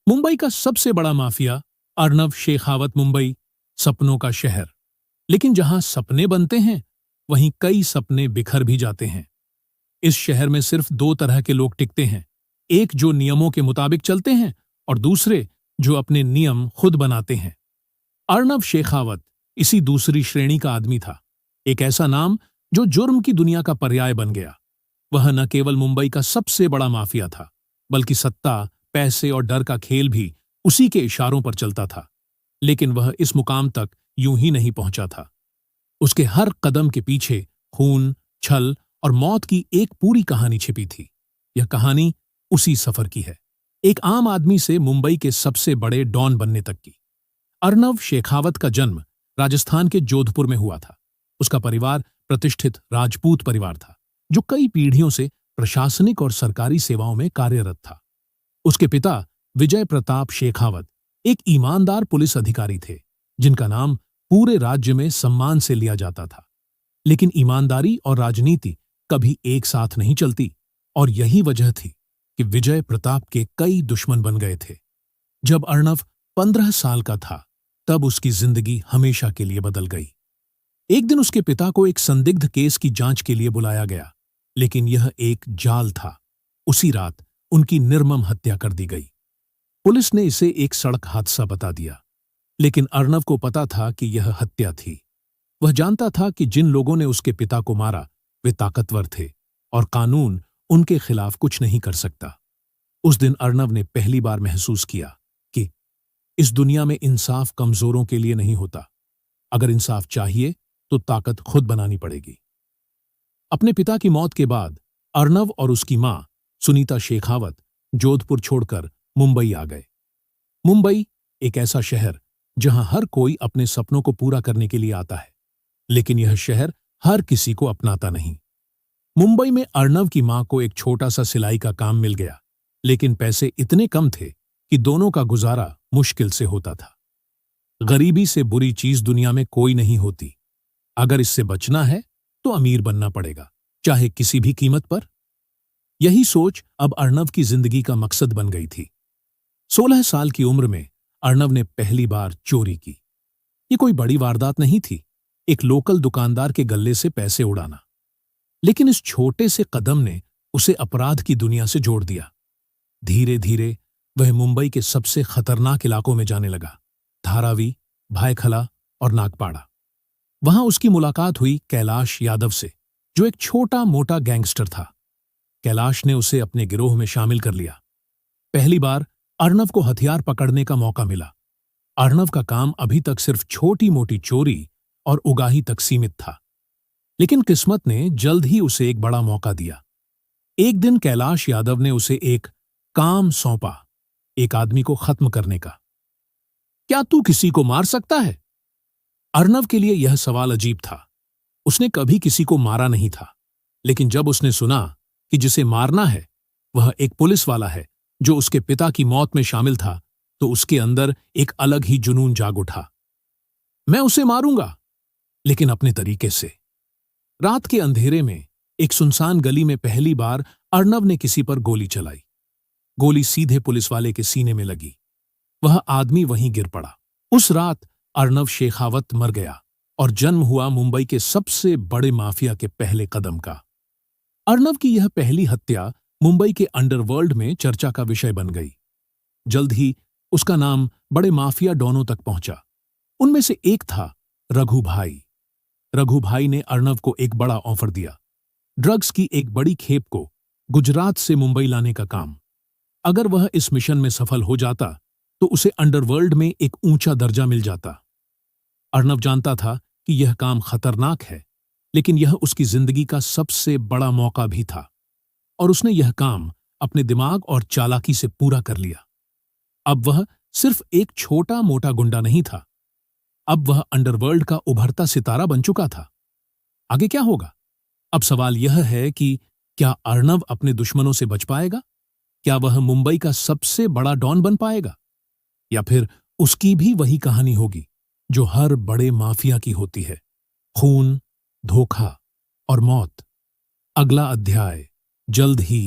मुंबई का सबसे बड़ा माफिया अर्नव शेखावत। मुंबई सपनों का शहर, लेकिन जहां सपने बनते हैं वहीं कई सपने बिखर भी जाते हैं। इस शहर में सिर्फ दो तरह के लोग टिकते हैं, एक जो नियमों के मुताबिक चलते हैं और दूसरे जो अपने नियम खुद बनाते हैं। अर्नव शेखावत इसी दूसरी श्रेणी का आदमी था, एक ऐसा नाम जो जुर्म की दुनिया का पर्याय बन गया। वह न केवल मुंबई का सबसे बड़ा माफिया था, बल्कि सत्ता, पैसे और डर का खेल भी उसी के इशारों पर चलता था। लेकिन वह इस मुकाम तक यूं ही नहीं पहुंचा था। उसके हर कदम के पीछे खून, छल और मौत की एक पूरी कहानी छिपी थी। यह कहानी उसी सफर की है, एक आम आदमी से मुंबई के सबसे बड़े डॉन बनने तक की। अर्नव शेखावत का जन्म राजस्थान के जोधपुर में हुआ था। उसका परिवार प्रतिष्ठित राजपूत परिवार था, जो कई पीढ़ियों से प्रशासनिक और सरकारी सेवाओं में कार्यरत था। उसके पिता विजय प्रताप शेखावत एक ईमानदार पुलिस अधिकारी थे, जिनका नाम पूरे राज्य में सम्मान से लिया जाता था। लेकिन ईमानदारी और राजनीति कभी एक साथ नहीं चलती, और यही वजह थी कि विजय प्रताप के कई दुश्मन बन गए थे। जब अर्नव 15 साल का था, तब उसकी जिंदगी हमेशा के लिए बदल गई। एक दिन उसके पिता को एक संदिग्ध केस की जांच के लिए बुलाया गया, लेकिन यह एक जाल था। उसी रात उनकी निर्मम हत्या कर दी गई। पुलिस ने इसे एक सड़क हादसा बता दिया, लेकिन अर्नव को पता था कि यह हत्या थी। वह जानता था कि जिन लोगों ने उसके पिता को मारा वे ताकतवर थे और कानून उनके खिलाफ कुछ नहीं कर सकता। उस दिन अर्नव ने पहली बार महसूस किया कि इस दुनिया में इंसाफ कमजोरों के लिए नहीं होता। अगर इंसाफ चाहिए तो ताकत खुद बनानी पड़ेगी। अपने पिता की मौत के बाद अर्नव और उसकी मां सुनीता शेखावत जोधपुर छोड़कर मुंबई आ गए। मुंबई एक ऐसा शहर जहां हर कोई अपने सपनों को पूरा करने के लिए आता है, लेकिन यह शहर हर किसी को अपनाता नहीं। मुंबई में अर्नव की मां को एक छोटा सा सिलाई का काम मिल गया, लेकिन पैसे इतने कम थे कि दोनों का गुजारा मुश्किल से होता था। गरीबी से बुरी चीज दुनिया में कोई नहीं होती। अगर इससे बचना है तो अमीर बनना पड़ेगा, चाहे किसी भी कीमत पर। यही सोच अब अर्नव की जिंदगी का मकसद बन गई थी। 16 साल की उम्र में अर्नव ने पहली बार चोरी की। ये कोई बड़ी वारदात नहीं थी, एक लोकल दुकानदार के गल्ले से पैसे उड़ाना। लेकिन इस छोटे से कदम ने उसे अपराध की दुनिया से जोड़ दिया। धीरे धीरे वह मुंबई के सबसे खतरनाक इलाकों में जाने लगा, धारावी, भायखला और नागपाड़ा। वहां उसकी मुलाकात हुई कैलाश यादव से, जो एक छोटा मोटा गैंगस्टर था। कैलाश ने उसे अपने गिरोह में शामिल कर लिया। पहली बार अर्नव को हथियार पकड़ने का मौका मिला। अर्नव का काम अभी तक सिर्फ छोटी मोटी चोरी और उगाही तक सीमित था, लेकिन किस्मत ने जल्द ही उसे एक बड़ा मौका दिया। एक दिन कैलाश यादव ने उसे एक काम सौंपा, एक आदमी को खत्म करने का। क्या तू किसी को मार सकता है? अर्नव के लिए यह सवाल अजीब था। उसने कभी किसी को मारा नहीं था, लेकिन जब उसने सुना कि जिसे मारना है वह एक पुलिस वाला है जो उसके पिता की मौत में शामिल था, तो उसके अंदर एक अलग ही जुनून जाग उठा। मैं उसे मारूंगा, लेकिन अपने तरीके से। रात के अंधेरे में एक सुनसान गली में पहली बार अर्नव ने किसी पर गोली चलाई। गोली सीधे पुलिस वाले के सीने में लगी। वह आदमी वहीं गिर पड़ा। उस रात अर्नव शेखावत मर गया और जन्म हुआ मुंबई के सबसे बड़े माफिया के पहले कदम का। अर्नव की यह पहली हत्या मुंबई के अंडरवर्ल्ड में चर्चा का विषय बन गई। जल्द ही उसका नाम बड़े माफिया डॉनों तक पहुंचा। उनमें से एक था रघु भाई। रघु भाई ने अर्नव को एक बड़ा ऑफर दिया, ड्रग्स की एक बड़ी खेप को गुजरात से मुंबई लाने का काम। अगर वह इस मिशन में सफल हो जाता तो उसे अंडरवर्ल्ड में एक ऊंचा दर्जा मिल जाता। अर्नव जानता था कि यह काम खतरनाक है, लेकिन यह उसकी जिंदगी का सबसे बड़ा मौका भी था, और उसने यह काम अपने दिमाग और चालाकी से पूरा कर लिया। अब वह सिर्फ एक छोटा मोटा गुंडा नहीं था, अब वह अंडरवर्ल्ड का उभरता सितारा बन चुका था। आगे क्या होगा? अब सवाल यह है कि क्या अर्नव अपने दुश्मनों से बच पाएगा? क्या वह मुंबई का सबसे बड़ा डॉन बन पाएगा? या फिर उसकी भी वही कहानी होगी जो हर बड़े माफिया की होती है, खून, धोखा और मौत। अगला अध्याय जल्द ही।